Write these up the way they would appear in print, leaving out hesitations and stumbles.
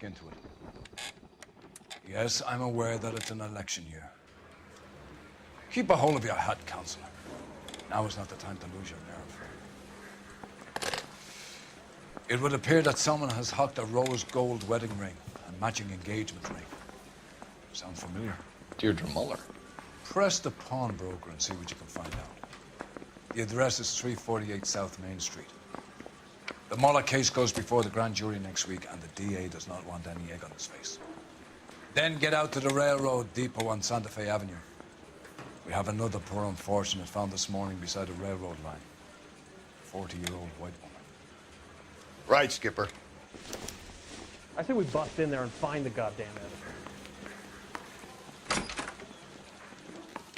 look into it. Yes, I'm aware that it's an election year. Keep a hold of your hat, Counselor. Now is not the time to lose your nerve. It would appear that someone has hocked a rose gold wedding ring and matching engagement ring. Sound familiar? Deirdre Muller. Press the pawnbroker and see what you can find out. The address is 348 South Main Street. The Muller case goes before the grand jury next week, and the DA does not want any egg on his face. Then get out to the railroad depot on Santa Fe Avenue. We have another poor unfortunate found this morning beside a railroad line. 40-year-old white woman. Right, Skipper. I say we bust in there and find the goddamn editor.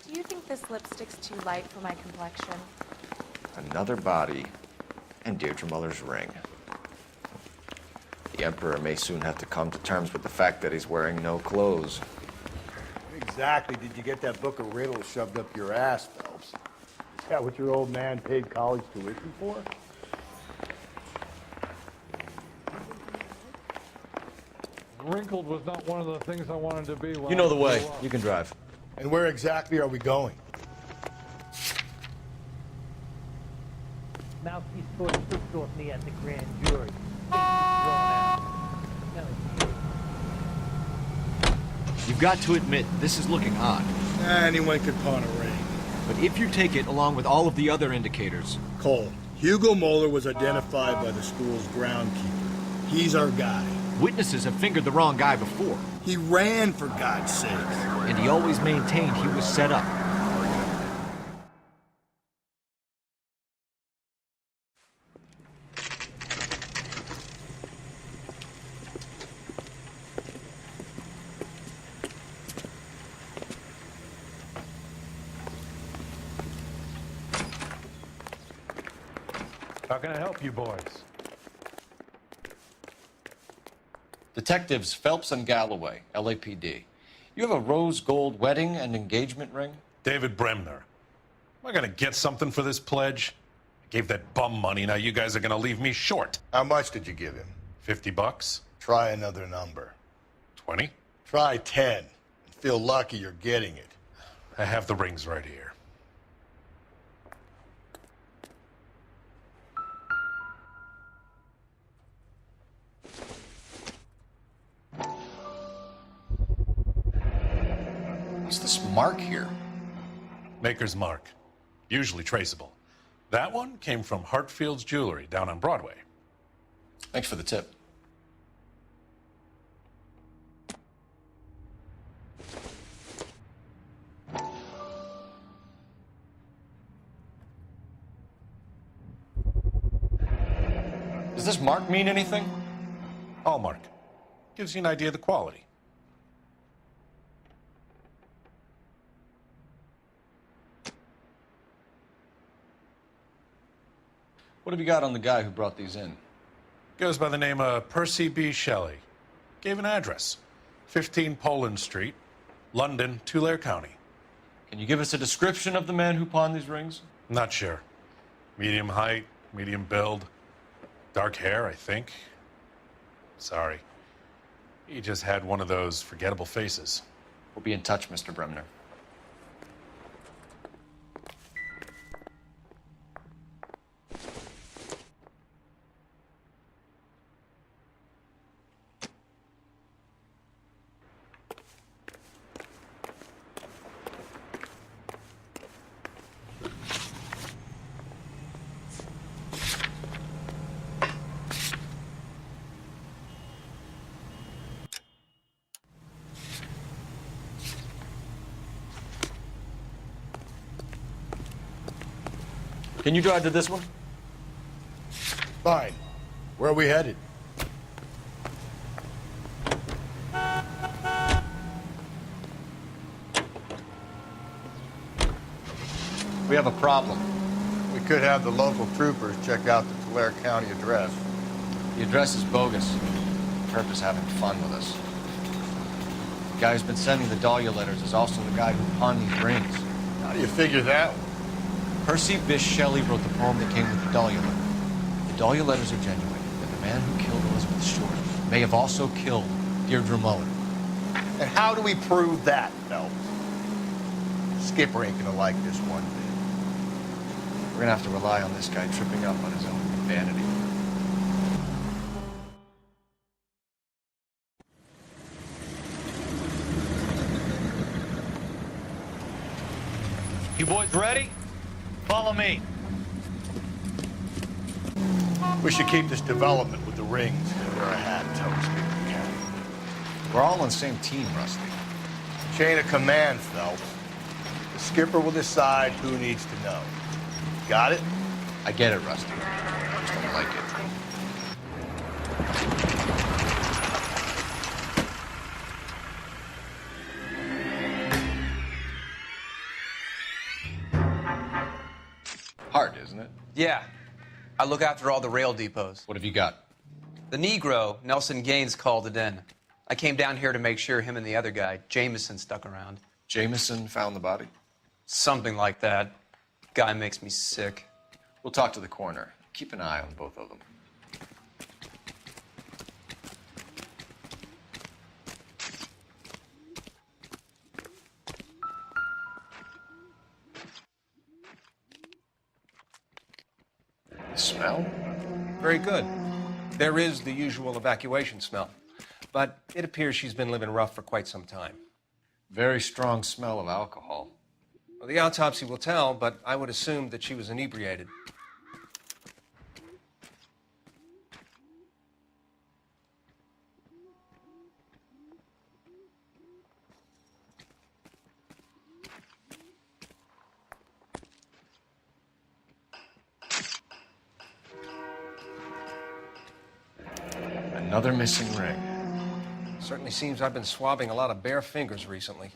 Do you think this lipstick's too light for my complexion? Another body, and Deirdre Muller's ring. The Emperor may soon have to come to terms with the fact that he's wearing no clothes. Exactly did you get that book of riddles shoved up your ass, Phelps? Is that what your old man paid college tuition for? Wrinkled was not one of the things I wanted to be. You know the way. You can drive. And where exactly are we going? Mouthpiece towards Stuttgart at the grand jury. You've got to admit, this is looking odd. Anyone could pawn a ring. But if you take it along with all of the other indicators... Cole, Hugo Moeller was identified by the school's groundkeeper. He's our guy. Witnesses have fingered the wrong guy before. He ran, for God's sake. And he always maintained he was set up. How can I help you boys? Detectives Phelps and Galloway, LAPD. You have a rose gold wedding and engagement ring? David Bremner. Am I gonna get something for this pledge? I gave that bum money, now you guys are gonna leave me short. How much did you give him? $50? Try another number. 20? Try 10. And feel lucky you're getting it. I have the rings right here. What's this mark here? Maker's mark. Usually traceable. That one came from Hartfield's Jewelry down on Broadway. Thanks for the tip. Does this mark mean anything? Hallmark. Gives you an idea of the quality. What have you got on the guy who brought these in? Goes by the name of Percy B. Shelley. Gave an address. 15 Poland Street, London, Tulare County. Can you give us a description of the man who pawned these rings? Not sure. Medium height, medium build. Dark hair, I think. Sorry. He just had one of those forgettable faces. We'll be in touch, Mr. Bremner. Can you drive to this one? Fine. Where are we headed? We have a problem. We could have the local troopers check out the Tulare County address. The address is bogus. Perp is having fun with us. The guy who's been sending the Dahlia letters is also the guy who pawned these rings. How do you figure that one? Percy Bysshe Shelley wrote the poem that came with the Dahlia letter. The Dahlia letters are genuine, and the man who killed Elizabeth Short may have also killed Deirdre Mullen. And how do we prove that, Phelps? Skipper ain't gonna like this one bit. We're gonna have to rely on this guy tripping up on his own vanity. You boys ready? Follow me. We should keep this development with the rings under our hat until we speak to County. We're all on the same team, Rusty. Chain of command, Phelps. The skipper will decide who needs to know. Got it? I get it, Rusty. I just don't like it. Hard, isn't it? Yeah. I look after all the rail depots. What have you got? The Negro, Nelson Gaines, called it in. I came down here to make sure him and the other guy, Jameson, stuck around. Jameson found the body? Something like that. Guy makes me sick. We'll talk to the coroner. Keep an eye on both of them. The smell? Very good. There is the usual evacuation smell, but it appears she's been living rough for quite some time. Very strong smell of alcohol. Well, the autopsy will tell, but I would assume that she was inebriated. Another missing ring. Certainly seems I've been swabbing a lot of bare fingers recently.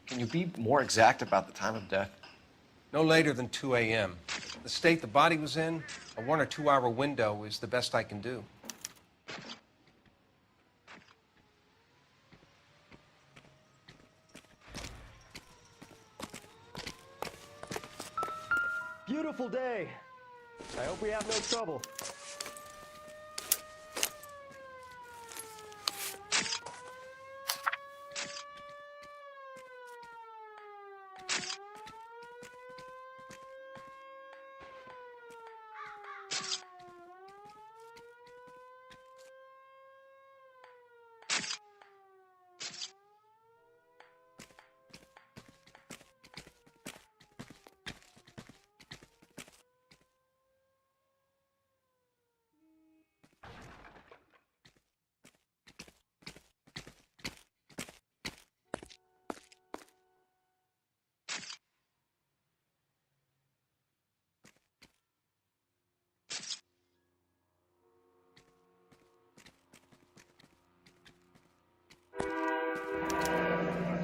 Can you be more exact about the time of death? No later than 2 a.m. The state the body was in, a 1 or 2 hour window is the best I can do. Beautiful day. I hope we have no trouble.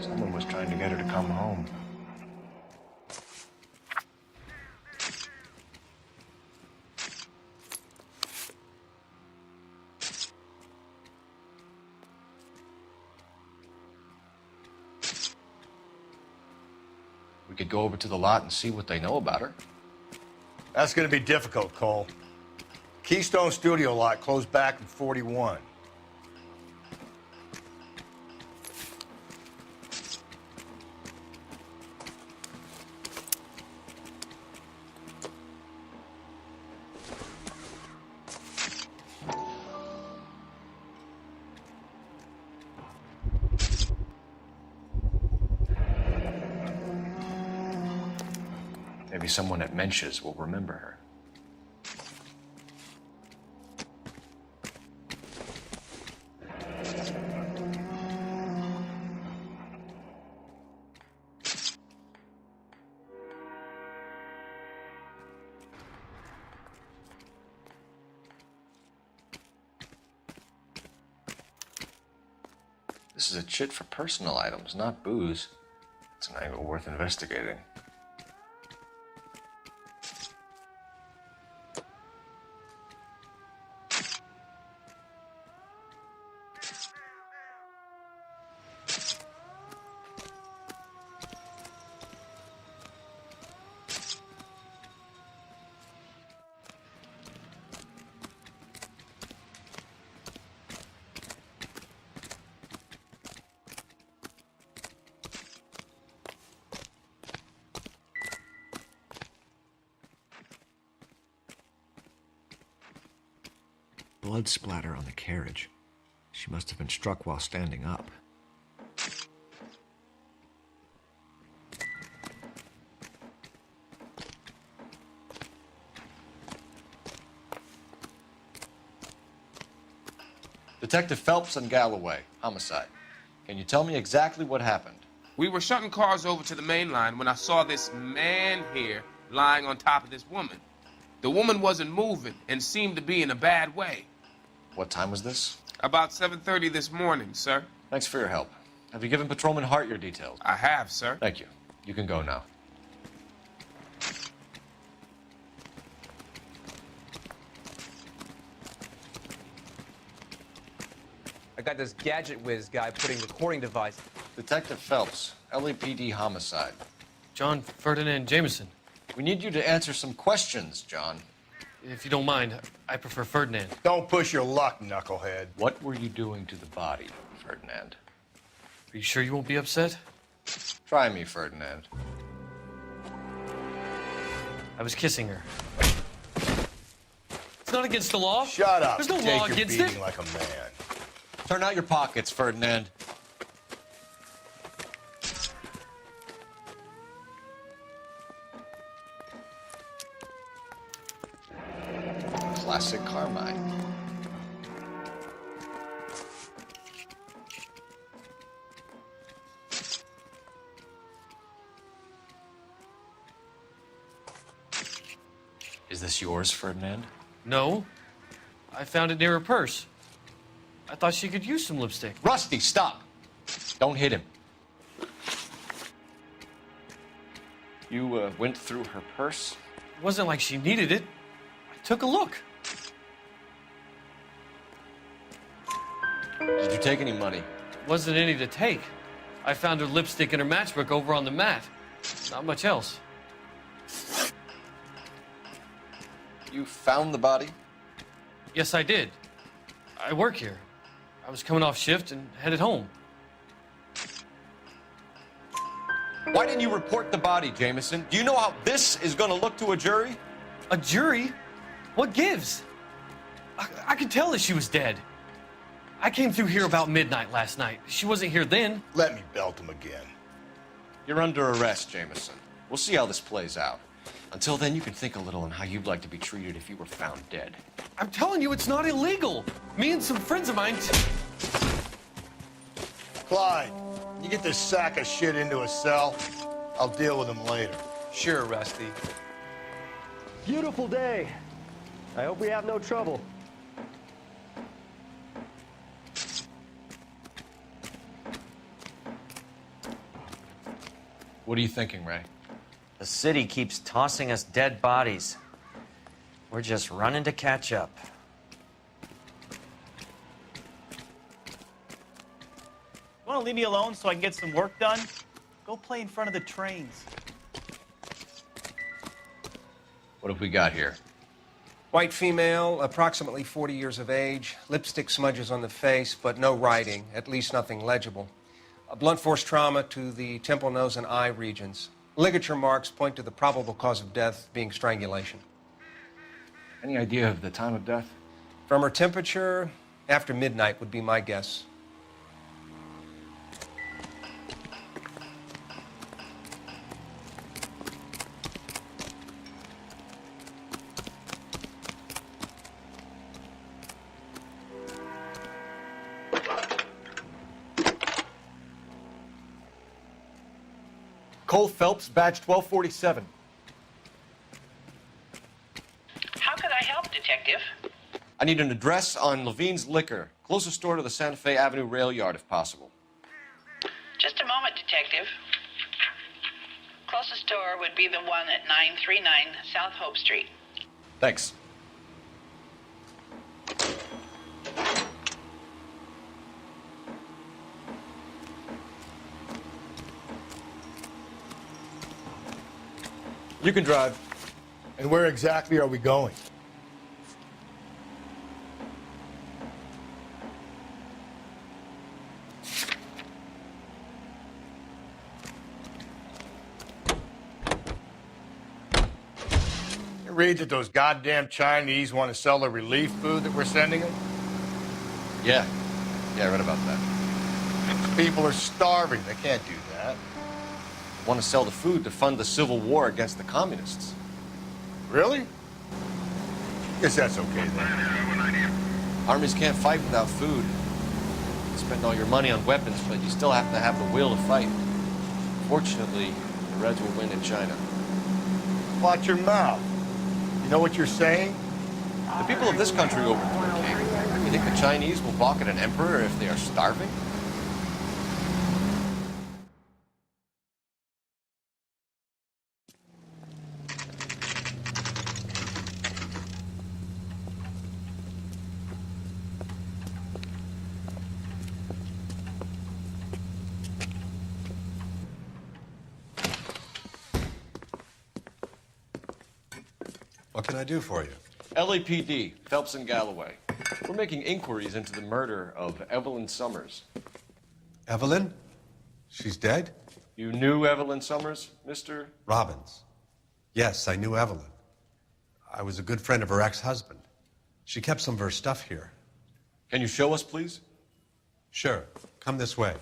Someone was trying to get her to come home. We could go over to the lot and see what they know about her. That's gonna be difficult, Cole. Keystone Studio lot closed back in 41. Maybe someone at Mensch's will remember her. This is a chit for personal items, not booze. It's an angle worth investigating. blood splatter on the carriage. She must have been struck while standing up. Detective Phelps and Galloway, homicide. Can you tell me exactly what happened? We were shutting cars over to the main line when I saw this man here lying on top of this woman. The woman wasn't moving and seemed to be in a bad way. What time was this? About 7:30 this morning, sir. Thanks for your help. Have you given Patrolman Hart your details? I have, sir. Thank you. You can go now. I got this gadget whiz guy putting recording device. Detective Phelps, LAPD homicide. John Ferdinand Jameson. We need you to answer some questions, John. If you don't mind, I prefer Ferdinand. Don't push your luck, knucklehead. What were you doing to the body, Ferdinand? Are you sure you won't be upset? Try me, Ferdinand. I was kissing her. It's not against the law. Shut up. There's no Take law your against beating it. like a man. Turn out your pockets, Ferdinand. Classic Carmine. Is this yours, Ferdinand? No. I found it near her purse. I thought she could use some lipstick. Rusty, stop! Don't hit him. You went through her purse? It wasn't like she needed it. I took a look. Did you take any money? Wasn't any to take. I found her lipstick in her matchbook over on the mat. Not much else. You found the body? Yes, I did. I work here. I was coming off shift and headed home. Why didn't you report the body, Jameson? Do you know how this is going to look to a jury? A jury? What gives? I could tell that she was dead. I came through here about midnight last night. She wasn't here then. Let me belt him again. You're under arrest, Jameson. We'll see how this plays out. Until then, you can think a little on how you'd like to be treated if you were found dead. I'm telling you, it's not illegal. Me and some friends of mine... Clyde, you get this sack of shit into a cell. I'll deal with him later. Sure, Rusty. Beautiful day. I hope we have no trouble. What are you thinking, Ray? The city keeps tossing us dead bodies. We're just running to catch up. Want to leave me alone so I can get some work done? Go play in front of the trains. What have we got here? White female, approximately 40 years of age, lipstick smudges on the face, but no writing, at least nothing legible. A blunt force trauma to the temple, nose, and eye regions. Ligature marks point to the probable cause of death being strangulation. Any idea of the time of death? From her temperature, after midnight would be my guess. Cole Phelps, badge 1247. How could I help, Detective? I need an address on Levine's Liquor, closest store to the Santa Fe Avenue rail yard, if possible. Just a moment, Detective. Closest store would be the one at 939 South Hope Street. Thanks. You can drive. And where exactly are we going? read that those goddamn Chinese want to sell the relief food that we're sending them? Yeah. Yeah, I read about that. People are starving. They can't do that. They want to sell the food to fund the civil war against the communists. Really? Guess that's okay then. Armies can't fight without food. You spend all your money on weapons, but you still have to have the will to fight. Fortunately, the Reds will win in China. Watch your mouth. You know what you're saying? The people of this country overthrew a king. You think the Chinese will balk at an emperor if they are starving? What can I do for you? LAPD, Phelps and Galloway. We're making inquiries into the murder of Evelyn Summers. Evelyn? She's dead? You knew Evelyn Summers, Mr. Robbins. Yes, I knew Evelyn. I was a good friend of her ex-husband. She kept some of her stuff here. Can you show us, please? Sure. Come this way.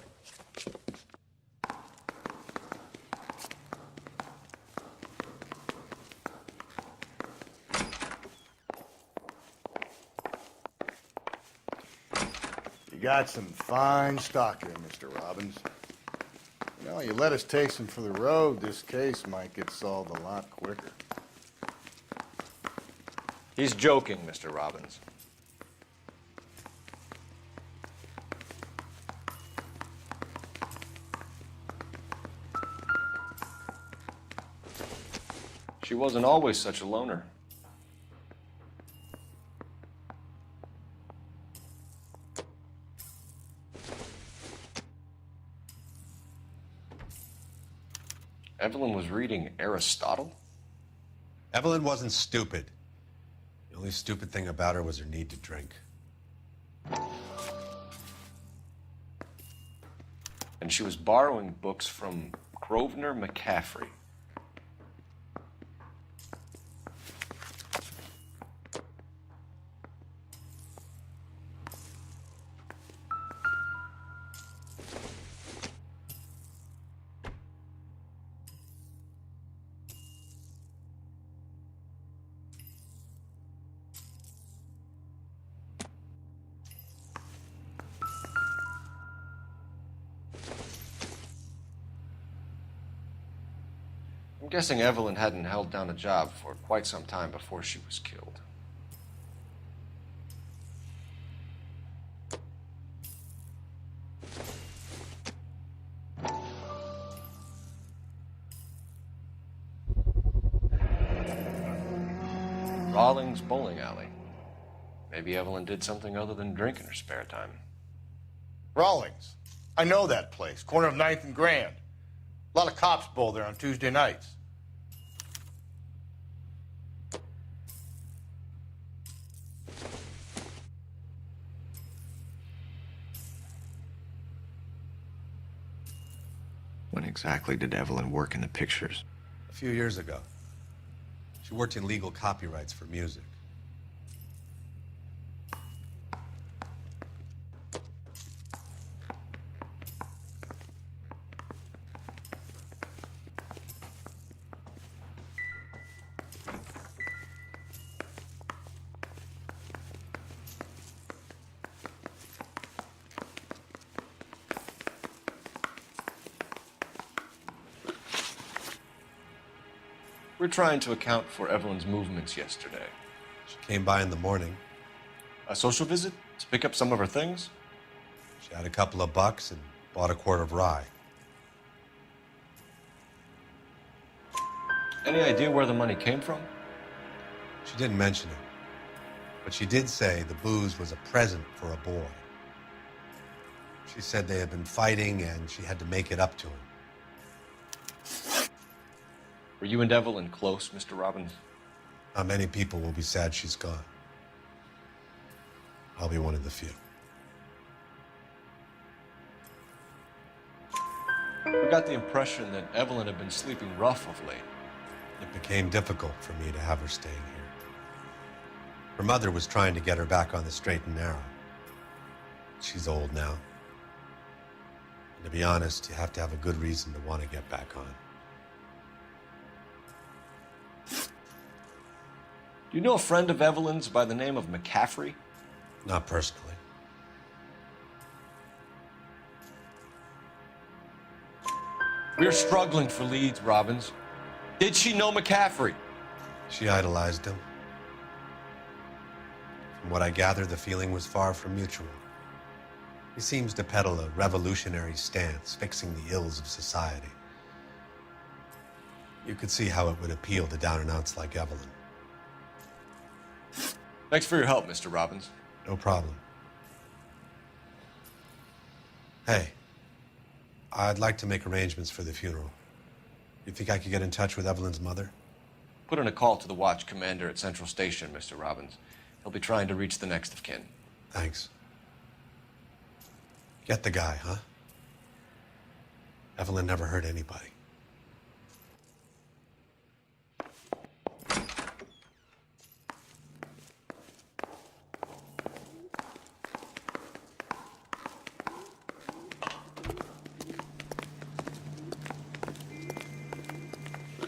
You got some fine stock here, Mr. Robbins. You know, you let us take some for the road, this case might get solved a lot quicker. He's joking, Mr. Robbins. She wasn't always such a loner. Evelyn was reading Aristotle? Evelyn wasn't stupid. The only stupid thing about her was her need to drink. And she was borrowing books from Grosvenor McCaffrey. I'm guessing Evelyn hadn't held down a job for quite some time before she was killed. Rawlings Bowling Alley. Maybe Evelyn did something other than drink in her spare time. Rawlings. I know that place. Corner of 9th and Grand. A lot of cops bowl there on Tuesday nights. When exactly did Evelyn work in the pictures? A few years ago. She worked in legal copyrights for music. We're trying to account for Evelyn's movements yesterday. She came by in the morning. A social visit to pick up some of her things? She had a couple of bucks and bought a quart of rye. Any idea where the money came from? She didn't mention it, but she did say the booze was a present for a boy. She said they had been fighting and she had to make it up to him. Were you and Evelyn close, Mr. Robbins? Not many people will be sad she's gone. I'll be one of the few. We got the impression that Evelyn had been sleeping rough of late. It became difficult for me to have her staying here. Her mother was trying to get her back on the straight and narrow. She's old now. And to be honest, you have to have a good reason to want to get back on. Do you know a friend of Evelyn's by the name of McCaffrey? Not personally. We're struggling for leads, Robbins. Did she know McCaffrey? She idolized him. From what I gather, the feeling was far from mutual. He seems to peddle a revolutionary stance, fixing the ills of society. You could see how it would appeal to down-and-outs like Evelyn. Thanks for your help, Mr. Robbins. No problem. Hey, I'd like to make arrangements for the funeral. You think I could get in touch with Evelyn's mother? Put in a call to the watch commander at Central Station, Mr. Robbins. He'll be trying to reach the next of kin. Thanks. Get the guy, huh? Evelyn never hurt anybody.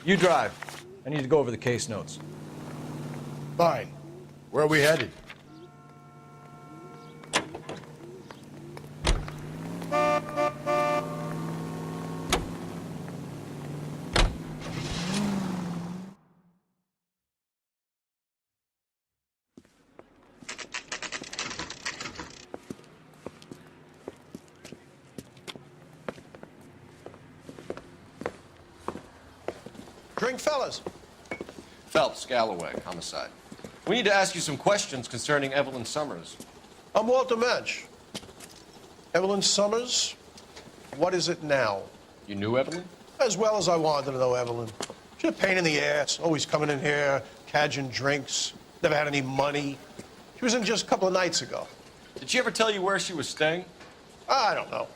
You drive. I need to go over the case notes. Fine. Where are we headed? Drink, fellas. Phelps, Galloway, homicide. We need to ask you some questions concerning Evelyn Summers. I'm Walter Mensch. Evelyn Summers, what is it now? You knew Evelyn? As well as I wanted to know Evelyn. She's a pain in the ass, always coming in here, cadging drinks, never had any money. She was in just a couple of nights ago. Did she ever tell you where she was staying? I don't know.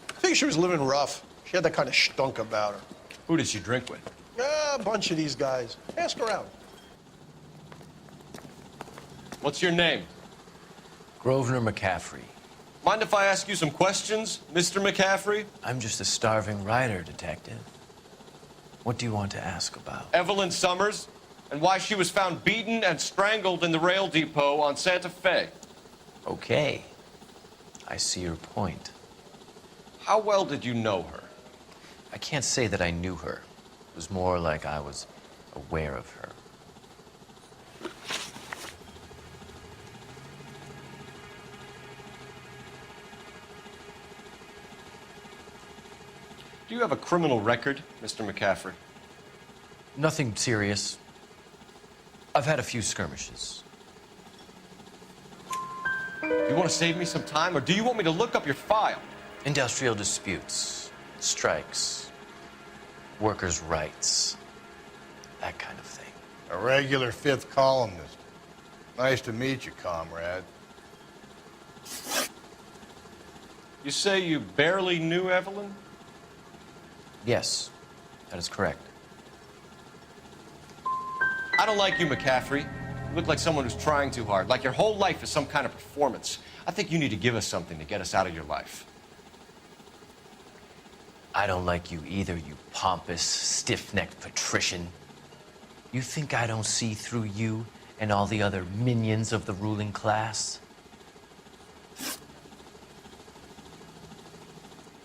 I think she was living rough. She had that kind of stunk about her. Who did she drink with? A bunch of these guys. Ask around. What's your name? Grosvenor McCaffrey. Mind if I ask you some questions, Mr. McCaffrey? I'm just a starving writer, Detective. What do you want to ask about? Evelyn Summers, and why she was found beaten and strangled in the rail depot on Santa Fe. Okay. I see your point. How well did you know her? I can't say that I knew her. It was more like I was aware of her. Do you have a criminal record, Mr. McCaffrey? Nothing serious. I've had a few skirmishes. Do you want to save me some time, or do you want me to look up your file? Industrial disputes, strikes, workers' rights, that kind of thing. A regular fifth columnist. Nice to meet you, comrade. You say you barely knew Evelyn? Yes, that is correct. I don't like you, McCaffrey. You look like someone who's trying too hard, like your whole life is some kind of performance. I think you need to give us something to get us out of your life. I don't like you either, you pompous, stiff-necked patrician. You think I don't see through you and all the other minions of the ruling class?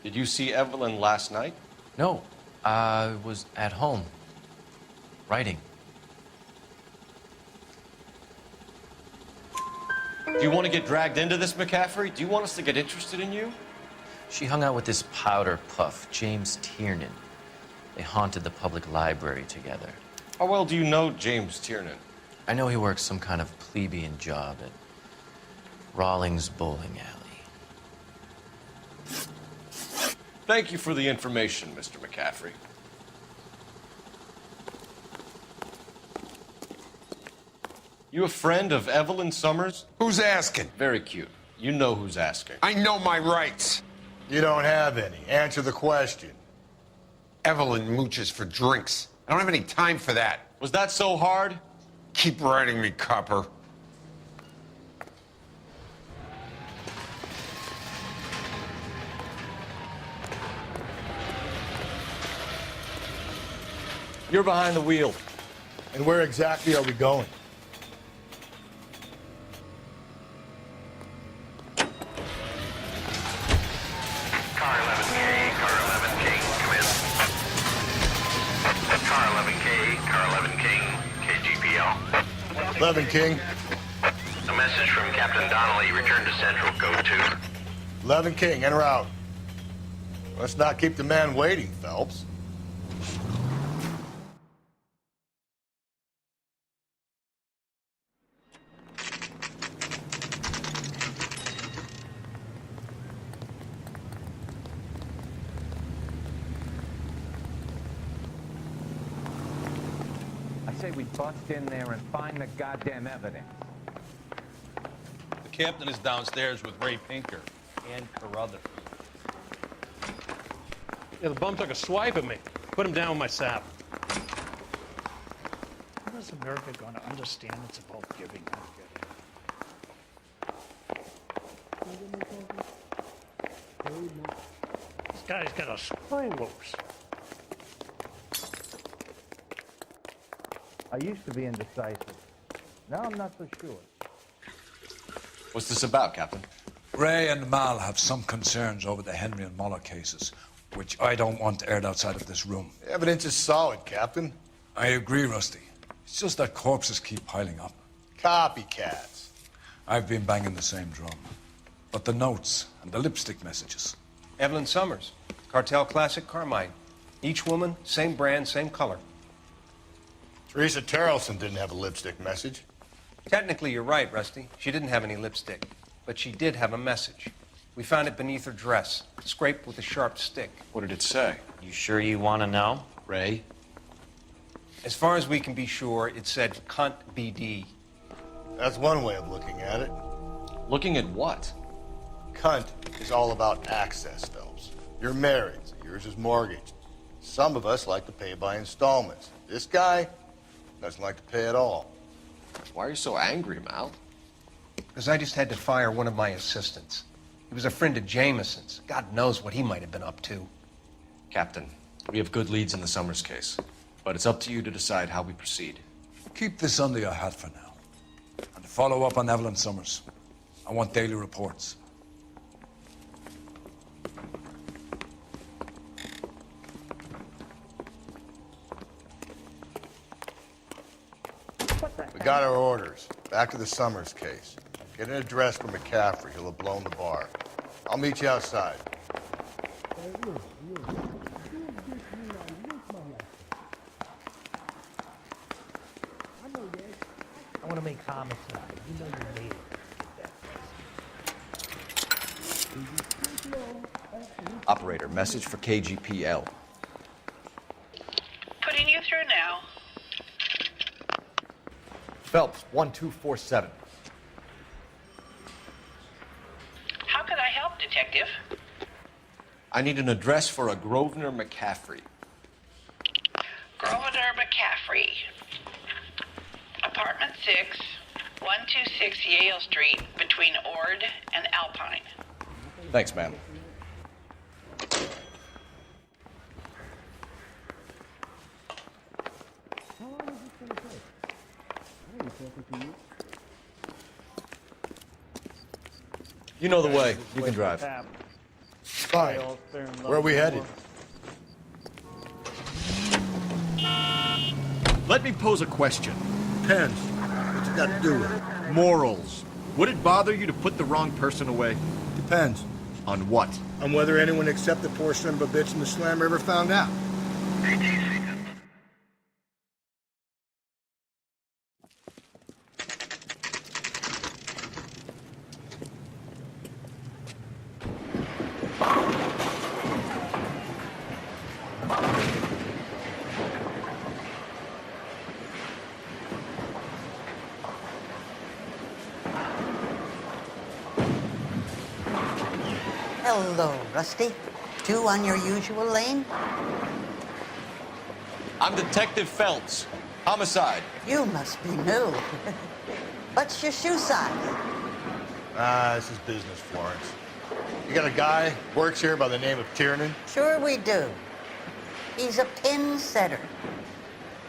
Did you see Evelyn last night? No, I was at home, writing. Do you want to get dragged into this, McCaffrey? Do you want us to get interested in you? She hung out with this powder puff, James Tiernan. They haunted the public library together. How well do you know James Tiernan? I know he works some kind of plebeian job at Rawlings Bowling Alley. Thank you for the information, Mr. McCaffrey. You a friend of Evelyn Summers? Who's asking? Very cute. You know who's asking. I know my rights. You don't have any. Answer the question. Evelyn mooches for drinks. I don't have any time for that. Was that so hard? Keep writing me, copper. You're behind the wheel. And where exactly are we going? Car 11K, car 11K, come in. Car 11K, car 11 King, KGPL. 11 King. A message from Captain Donnelly, return to Central, code 2. 11 King, en route. Let's not keep the man waiting, Phelps. I say we bust in there and find the goddamn evidence. The captain is downstairs with Ray Pinker and Carruthers. Yeah, the bum took a swipe at me. Put him down with my sap. How is America going to understand it's about giving and getting? This guy's got a screw loose. I used to be indecisive. Now I'm not so sure. What's this about, Captain? Ray and Mal have some concerns over the Henry and Muller cases, which I don't want aired outside of this room. The evidence is solid, Captain. I agree, Rusty. It's just that corpses keep piling up. Copycats. I've been banging the same drum. But the notes and the lipstick messages. Evelyn Summers, Cartel Classic Carmine. Each woman, same brand, same color. Teresa Terrelson didn't have a lipstick message. Technically, you're right, Rusty. She didn't have any lipstick, but she did have a message. We found it beneath her dress, scraped with a sharp stick. What did it say? You sure you want to know? Ray? As far as we can be sure, it said cunt BD. That's one way of looking at it. Looking at what? Cunt is all about access, Phelps. You're married, so yours is mortgaged. Some of us like to pay by installments. This guy doesn't like to pay at all. Why are you so angry, Mal? Because I just had to fire one of my assistants. He was a friend of Jameson's. God knows what he might have been up to. Captain, we have good leads in the Summers case, but it's up to you to decide how we proceed. Keep this under your hat for now. And follow up on Evelyn Summers. I want daily reports. We got our orders. Back to the Summers case. Get an address for McCaffrey. He'll have blown the bar. I'll meet you outside. I want to make homicide. You know you made it. Operator, message for KGPL. Putting you through now. Phelps, 1247. How could I help, Detective? I need an address for a Grosvenor McCaffrey. Grosvenor McCaffrey. Apartment 6, 126 Yale Street, between Ord and Alpine. Thanks, ma'am. You know the way. You can drive. Fine. Where are we headed? Let me pose a question. Depends. What you got to do with it? Morals. Would it bother you to put the wrong person away? Depends. On what? On whether anyone except the poor son of a bitch in the Slam ever found out. Hello, Rusty. Two on your usual lane? I'm Detective Phelps. Homicide. You must be new. What's your shoe size? This is business, Florence. You got a guy works here by the name of Tiernan? Sure we do. He's a pin setter.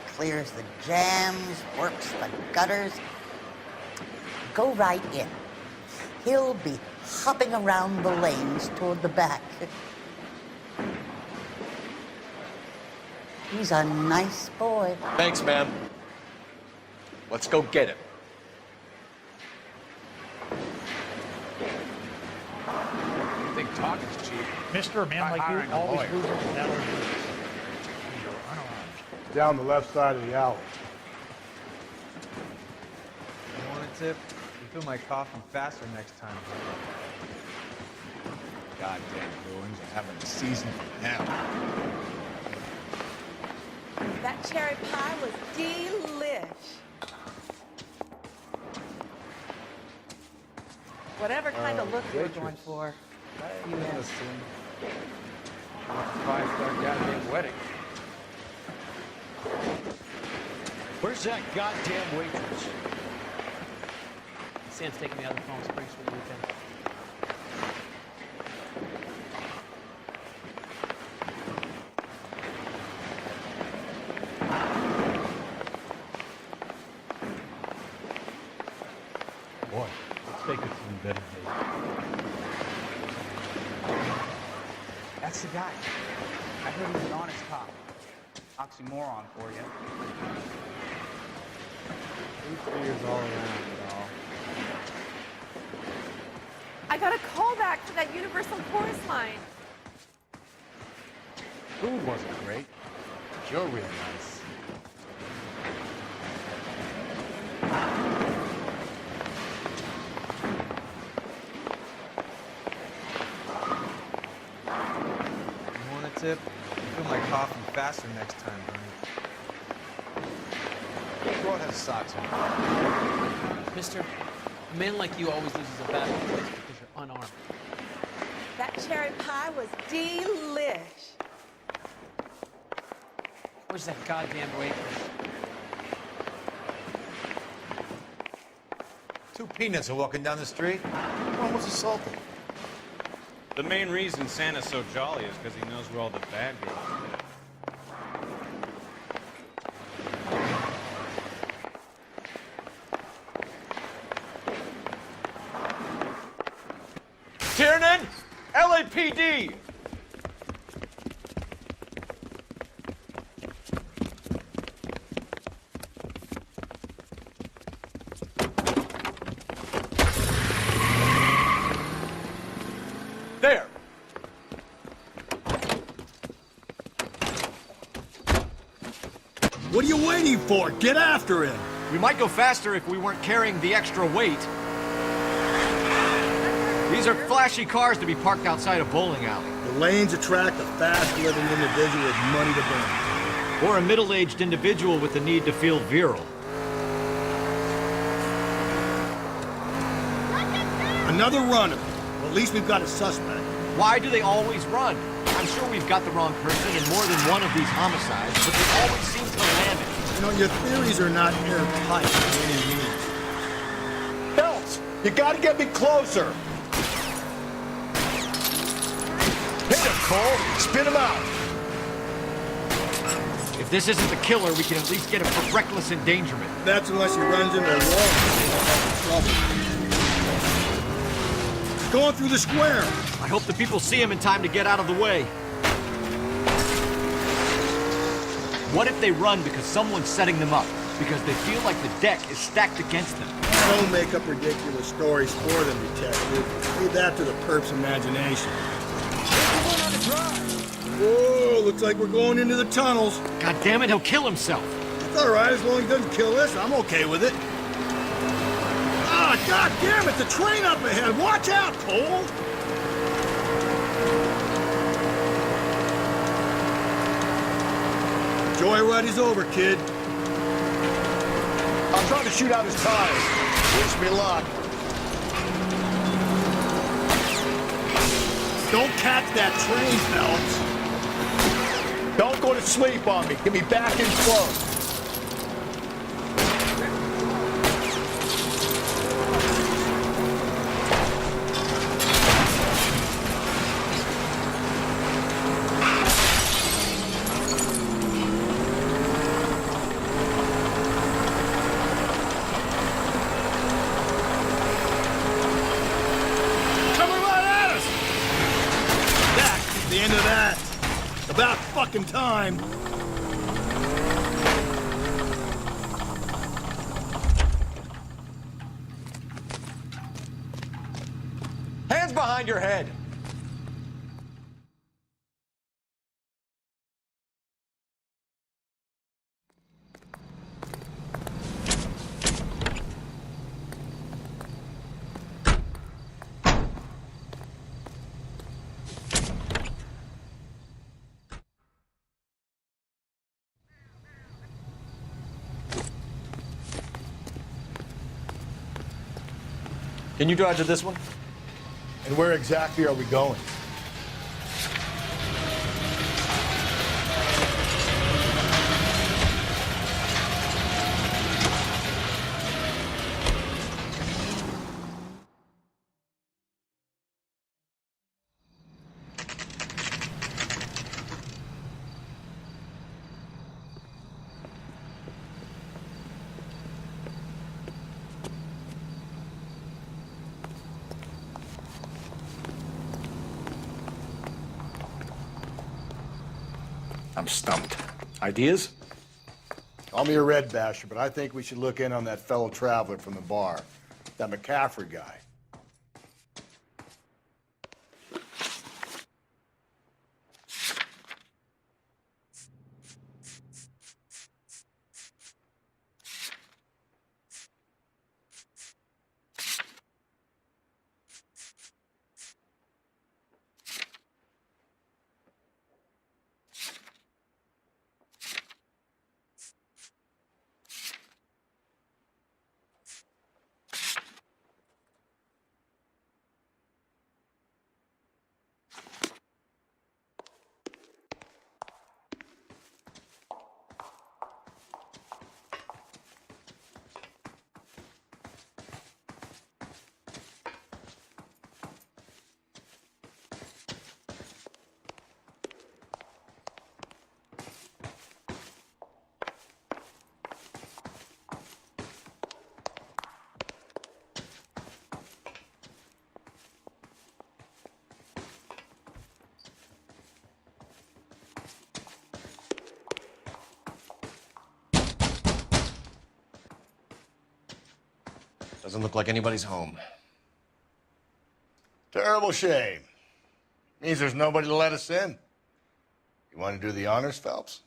Clears the jams, works the gutters. Go right in. He'll be hopping around the lanes toward the back. He's a nice boy. Thanks, ma'am. Let's go get him. You think talk is cheap? Mister, a man like you always loses without a Down the left side of the alley. You want a tip? You fill my coffin faster next time. Goddamn ruins are having a season from hell. That cherry pie was delish. Whatever kind of look you were going for. You innocent. Five-star goddamn wedding. Where's that goddamn waitress? Sam's taking me out of Palm Springs for the weekend. Boy, let's take it to some better days. That's the guy. I heard he's an honest cop. Oxymoron for you. Good fears all around, doll. I got a call back for that Universal Chorus line. Food wasn't great, but you're real nice. You want a tip? You fill my coffin faster next time, Bernie. Broad has socks on. Mister, a man like you always loses a battle twice because you're unarmed. That cherry pie was delish. Where's that goddamn waitress? 2 peanuts are walking down the street. One was assaulted. The main reason Santa's so jolly is because he knows where all the bad girls live. Tiernan! LAPD! There! What are you waiting for? Get after him! We might go faster if we weren't carrying the extra weight. These are flashy cars to be parked outside a bowling alley. The lanes attract a fast-living individual with money to burn. Or a middle-aged individual with the need to feel virile. Another runner. Well, at least we've got a suspect. Why do they always run? I'm sure we've got the wrong person in more than one of these homicides, but they always seem to land it. You know, your theories are not airtight by any means. Phelps, you gotta get me closer. Hit him, Cole. Spin him out. If this isn't the killer, we can at least get him for reckless endangerment. That's unless he runs into a wall. Trouble. Going through the square. I hope the people see him in time to get out of the way. What if they run because someone's setting them up? Because they feel like the deck is stacked against them? Don't make up ridiculous stories for them, detective. Leave that to the perp's imagination. Whoa, looks like we're going into the tunnels. God damn it, he'll kill himself. That's all right, as long as he doesn't kill us, I'm okay with it. Ah, god damn it, the train up ahead. Watch out, Cole. Joyride is over, kid. I'm trying to shoot out his tires. Wish me luck. Don't catch that train, Phelps. Don't go to sleep on me. Get me back in close. Fucking time. Hands behind your head. Can you drive to this one? And where exactly are we going? I'm stumped. Ideas? Call me a red basher, but I think we should look in on that fellow traveler from the bar. That McCaffrey guy. Doesn't look like anybody's home. Terrible shame. Means there's nobody to let us in. You want to do the honors, Phelps?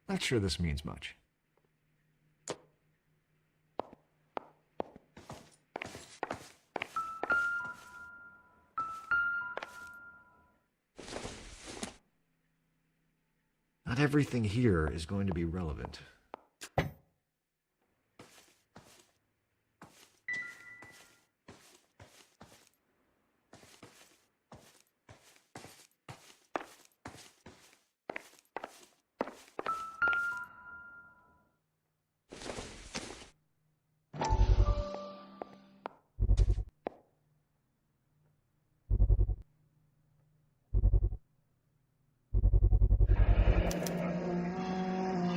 Not sure this means much. Not everything here is going to be relevant.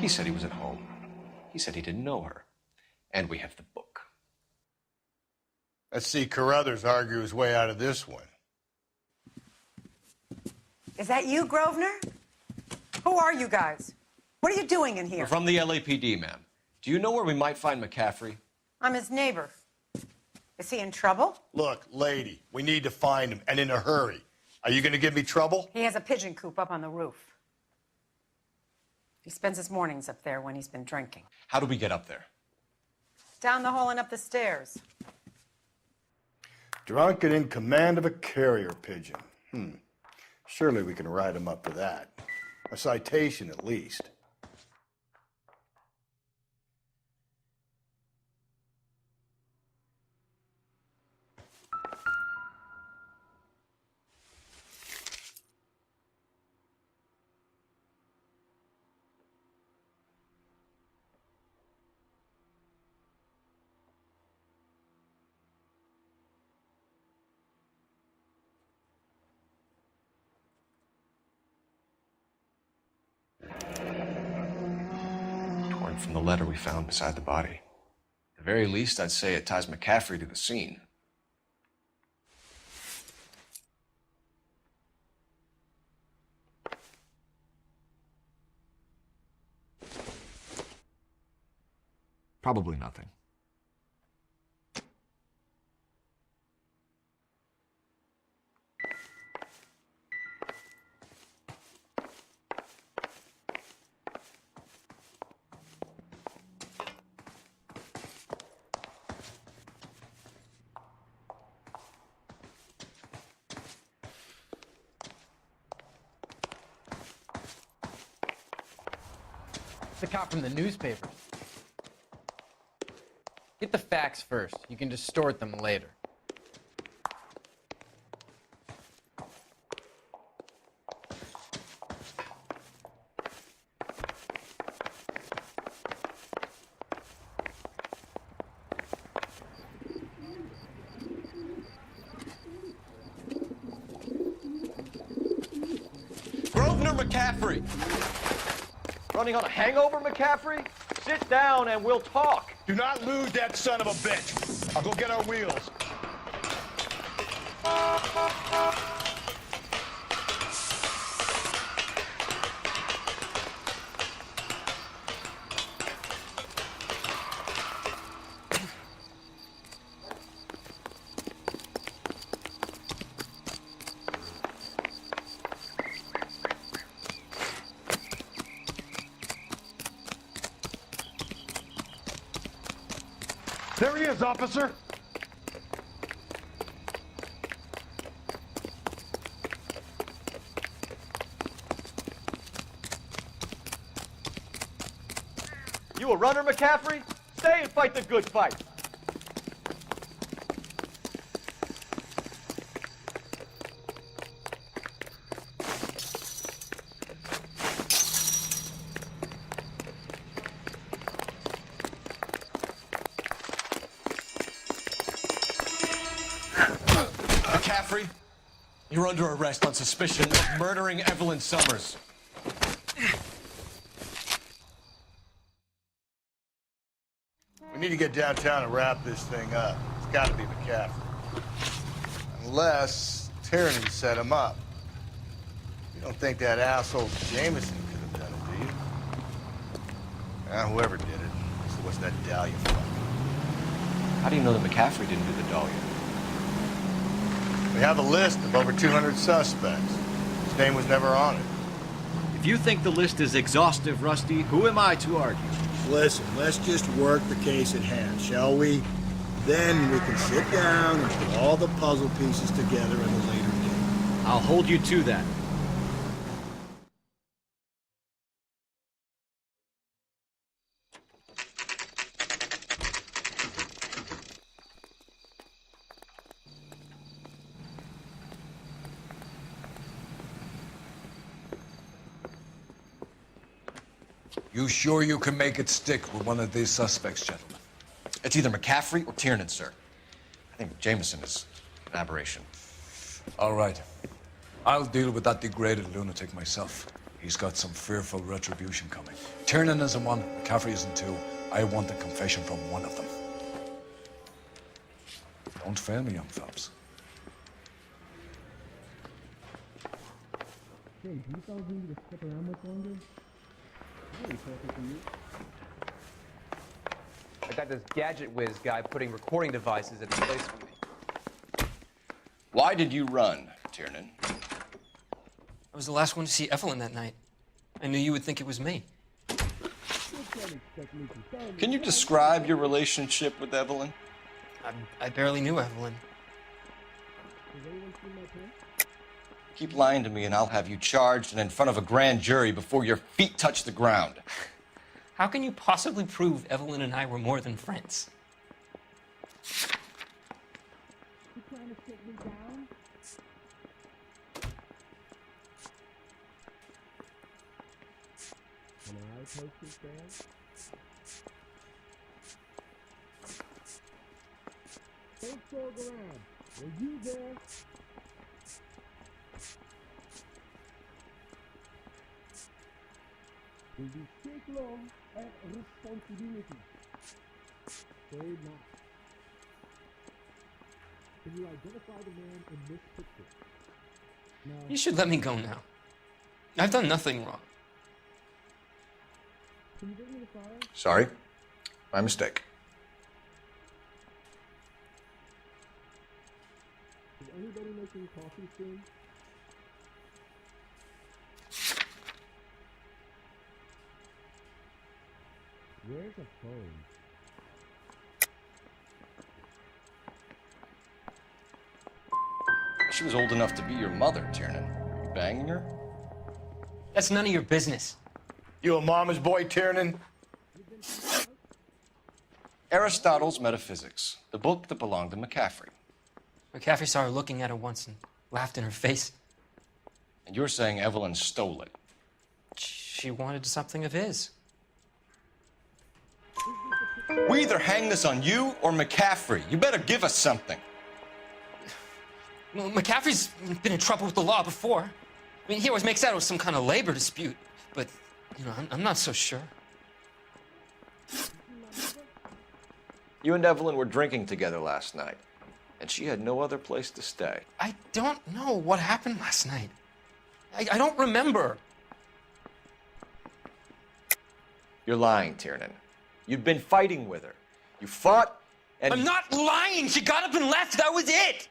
He said he was at home. He said he didn't know her. And we have the book. Let's see Carruthers argue his way out of this one. Is that you, Grosvenor? Who are you guys? What are you doing in We're here? from the LAPD, ma'am. Do you know where we might find McCaffrey? I'm his neighbor. Is he in trouble? Look, lady, we need to find him, and in a hurry. Are you going to give me trouble? He has a pigeon coop up on the roof. He spends his mornings up there when he's been drinking. How do we get up there? Down the hall and up the stairs. Drunk and in command of a carrier pigeon. Surely we can write him up for that. A citation, at least. Torn from the letter we found beside the body. At the very least, I'd say it ties McCaffrey to the scene. Probably nothing. The cop from the newspapers. Get the facts first. You can distort them later. Grosvenor McCaffrey! Running on a hangover, McCaffrey? Sit down and we'll talk. Do not lose that son of a bitch. I'll go get our wheels. There he is, officer. You a runner, McCaffrey? Stay and fight the good fight. McCaffrey, you're under arrest on suspicion of murdering Evelyn Summers. We need to get downtown and wrap this thing up. It's got to be McCaffrey. Unless Tierney set him up. You don't think that asshole Jameson could have done it, do you? Whoever did it. So what's that Dahlia for? How do you know that McCaffrey didn't do the Dahlia? We have a list of over 200 suspects. His name was never on it. If you think the list is exhaustive, Rusty, who am I to argue? Listen, let's just work the case at hand, shall we? Then we can sit down and put all the puzzle pieces together at a later date. I'll hold you to that. You sure you can make it stick with one of these suspects, gentlemen? It's either McCaffrey or Tiernan, sir. I think Jameson is an aberration. All right. I'll deal with that degraded lunatic myself. He's got some fearful retribution coming. Tiernan isn't one, McCaffrey isn't two. I want a confession from one of them. Don't fail me, young fellows. Hey, do you fellas need me to stick around much longer? I got this gadget whiz guy putting recording devices at the place for me. Why did you run, Tiernan? I was the last one to see Evelyn that night. I knew you would think it was me. Can you describe your relationship with Evelyn? I barely knew Evelyn. Keep lying to me and I'll have you charged and in front of a grand jury before your feet touch the ground. How can you possibly prove Evelyn and I were more than friends? You trying to sit me down? Can I post this there? Don't dog around. Were you there? Will you take law and responsibility? Say not. Can you identify the man in this picture? No. You should let me go now. I've done nothing wrong. Can you bring me the fire? Sorry. My mistake. Is anybody making coffee soon? Where's the phone? She was old enough to be your mother, Tiernan. You banging her? That's none of your business. You a mama's boy, Tiernan? Aristotle's Metaphysics, the book that belonged to McCaffrey. McCaffrey saw her looking at her once and laughed in her face. And you're saying Evelyn stole it? She wanted something of his. We either hang this on you or McCaffrey. You better give us something. Well, McCaffrey's been in trouble with the law before. I mean, he always makes out it was some kind of labor dispute. But, you know, I'm not so sure. You and Evelyn were drinking together last night, and she had no other place to stay. I don't know what happened last night. I don't remember. You're lying, Tiernan. You've been fighting with her. You fought, and... I'm not lying! She got up and left! That was it!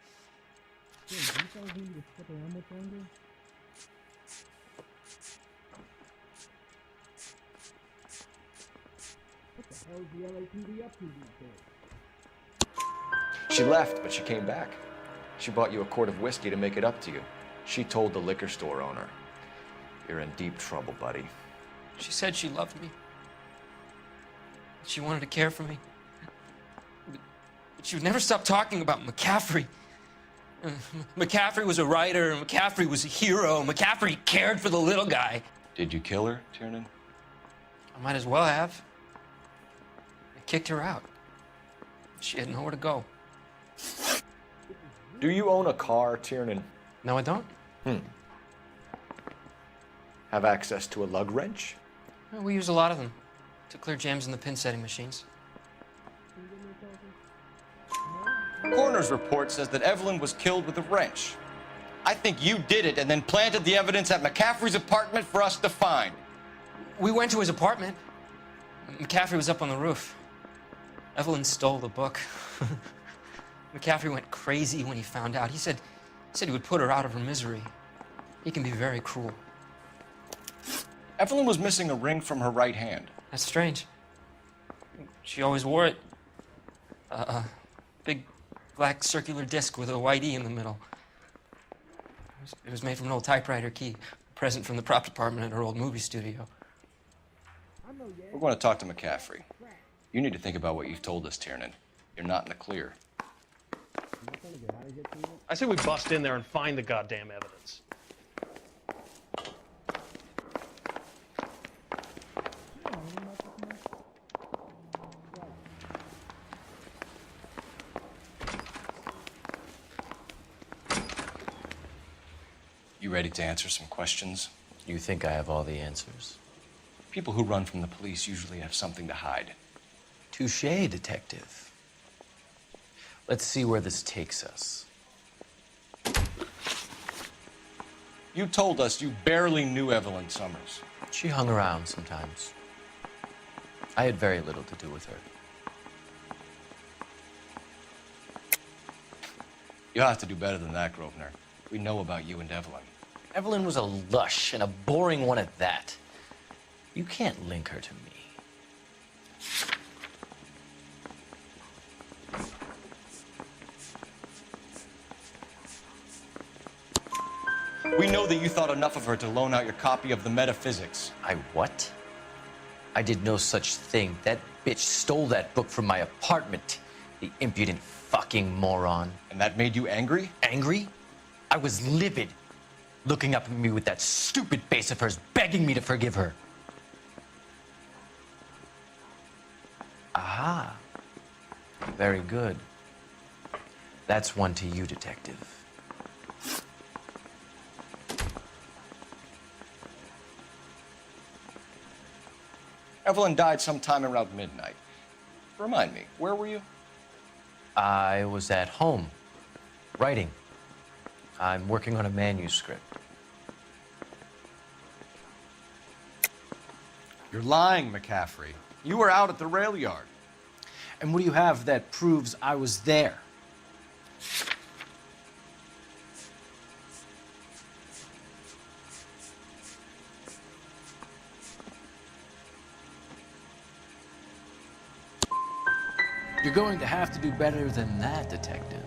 Hey, you guys need to stick around much longer? What the hell is the LAPD up to these days? She left, but she came back. She bought you a quart of whiskey to make it up to you. She told the liquor store owner. You're in deep trouble, buddy. She said she loved me. She wanted to care for me. But she would never stop talking about McCaffrey. McCaffrey was a writer, McCaffrey was a hero, McCaffrey cared for the little guy. Did you kill her, Tiernan? I might as well have. I kicked her out. She had nowhere to go. Do you own a car, Tiernan? No, I don't. Have access to a lug wrench? Well, we use a lot of them to clear jams in the pin setting machines. Coroner's report says that Evelyn was killed with a wrench. I think you did it and then planted the evidence at McCaffrey's apartment for us to find. We went to his apartment. McCaffrey was up on the roof. Evelyn stole the book. McCaffrey went crazy when he found out. He said he would put her out of her misery. He can be very cruel. Evelyn was missing a ring from her right hand. That's strange. She always wore it. Big black circular disc with a white E in the middle. It was made from an old typewriter key, a present from the prop department at her old movie studio. We're going to talk to McCaffrey. You need to think about what you've told us, Tiernan. You're not in the clear. I say we bust in there and find the goddamn evidence. You ready to answer some questions? You think I have all the answers? People who run from the police usually have something to hide. Touché, detective. Let's see where this takes us. You told us you barely knew Evelyn Summers. She hung around sometimes. I had very little to do with her. You'll have to do better than that, Grosvenor. We know about you and Evelyn. Evelyn was a lush, and a boring one at that. You can't link her to me. We know that you thought enough of her to loan out your copy of the Metaphysics. I what? I did no such thing. That bitch stole that book from my apartment. The impudent fucking moron. And that made you angry? Angry? I was livid. Looking up at me with that stupid face of hers, begging me to forgive her. Aha. Very good. That's one to you, detective. Evelyn died sometime around midnight. Remind me, where were you? I was at home, writing. I'm working on a manuscript. You're lying, McCaffrey. You were out at the rail yard. And what do you have that proves I was there? You're going to have to do better than that, detective.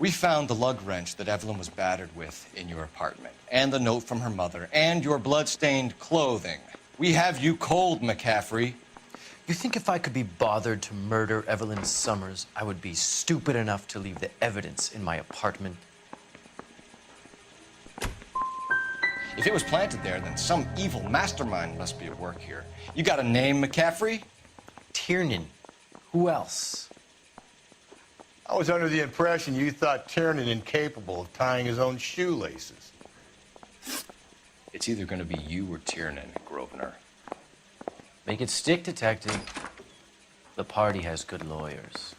We found the lug wrench that Evelyn was battered with in your apartment, and the note from her mother, and your blood-stained clothing. We have you cold, McCaffrey. You think if I could be bothered to murder Evelyn Summers, I would be stupid enough to leave the evidence in my apartment? If it was planted there, then some evil mastermind must be at work here. You got a name, McCaffrey? Tiernan. Who else? I was under the impression you thought Tiernan incapable of tying his own shoelaces. It's either going to be you or Tiernan, Grosvenor. Make it stick, detective. The party has good lawyers.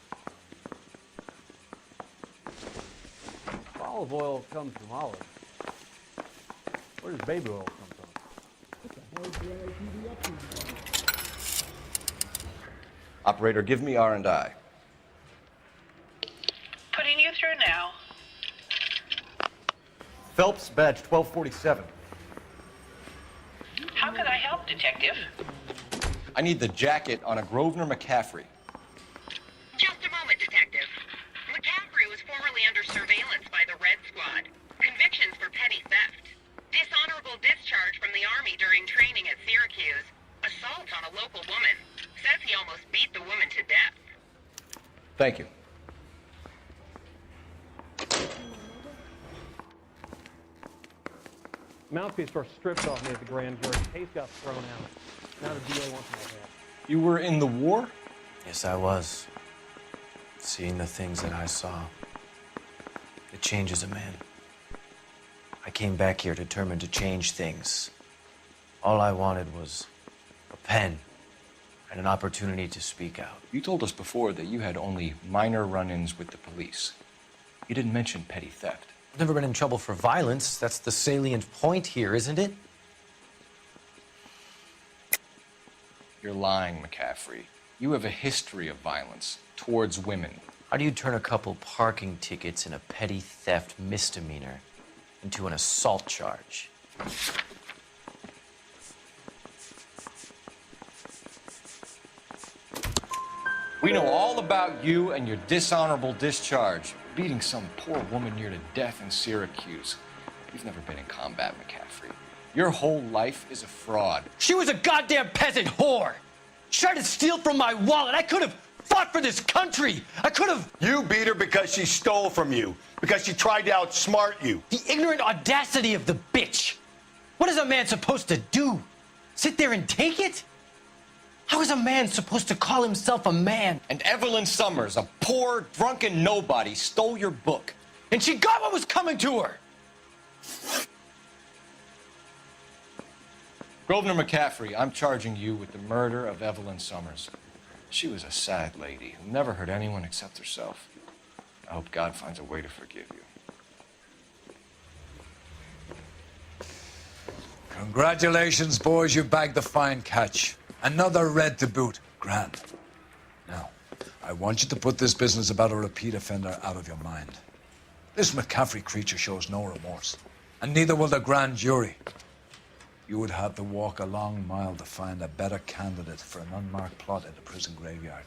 Olive oil comes from olives. Where does baby oil come from? Operator, give me R&I. Putting you through now. Phelps, badge 1247. How could I help, Detective? I need the jacket on a Grosvenor McCaffrey. Just a moment, Detective. McCaffrey was formerly under surveillance by the Red Squad. Convictions for petty theft. Dishonorable discharge from the Army during training at Syracuse. Assault on a local woman. Says he almost beat the woman to death. Thank you. Mouthpiece was stripped off me at the grand jury. Case got thrown out. Now the DA wants my head. You were in the war? Yes, I was. Seeing the things that I saw. It changes a man. I came back here determined to change things. All I wanted was a pen and an opportunity to speak out. You told us before that you had only minor run-ins with the police. You didn't mention petty theft. I've never been in trouble for violence. That's the salient point here, isn't it? You're lying, McCaffrey. You have a history of violence towards women. How do you turn a couple parking tickets and a petty theft misdemeanor into an assault charge? We know all about you and your dishonorable discharge, beating some poor woman near to death in Syracuse. You've never been in combat, McCaffrey. Your whole life is a fraud. She was a goddamn peasant whore! She tried to steal from my wallet. I could have fought for this country. I could have... You beat her because she stole from you, because she tried to outsmart you. The ignorant audacity of the bitch. What is a man supposed to do? Sit there and take it? How is a man supposed to call himself a man? And Evelyn Summers, a poor, drunken nobody, stole your book. And she got what was coming to her. Grosvenor McCaffrey, I'm charging you with the murder of Evelyn Summers. She was a sad lady who never hurt anyone except herself. I hope God finds a way to forgive you. Congratulations, boys. You bagged the fine catch. Another red to boot. Grand. Now, I want you to put this business about a repeat offender out of your mind. This McCaffrey creature shows no remorse, and neither will the grand jury. You would have to walk a long mile to find a better candidate for an unmarked plot at a prison graveyard.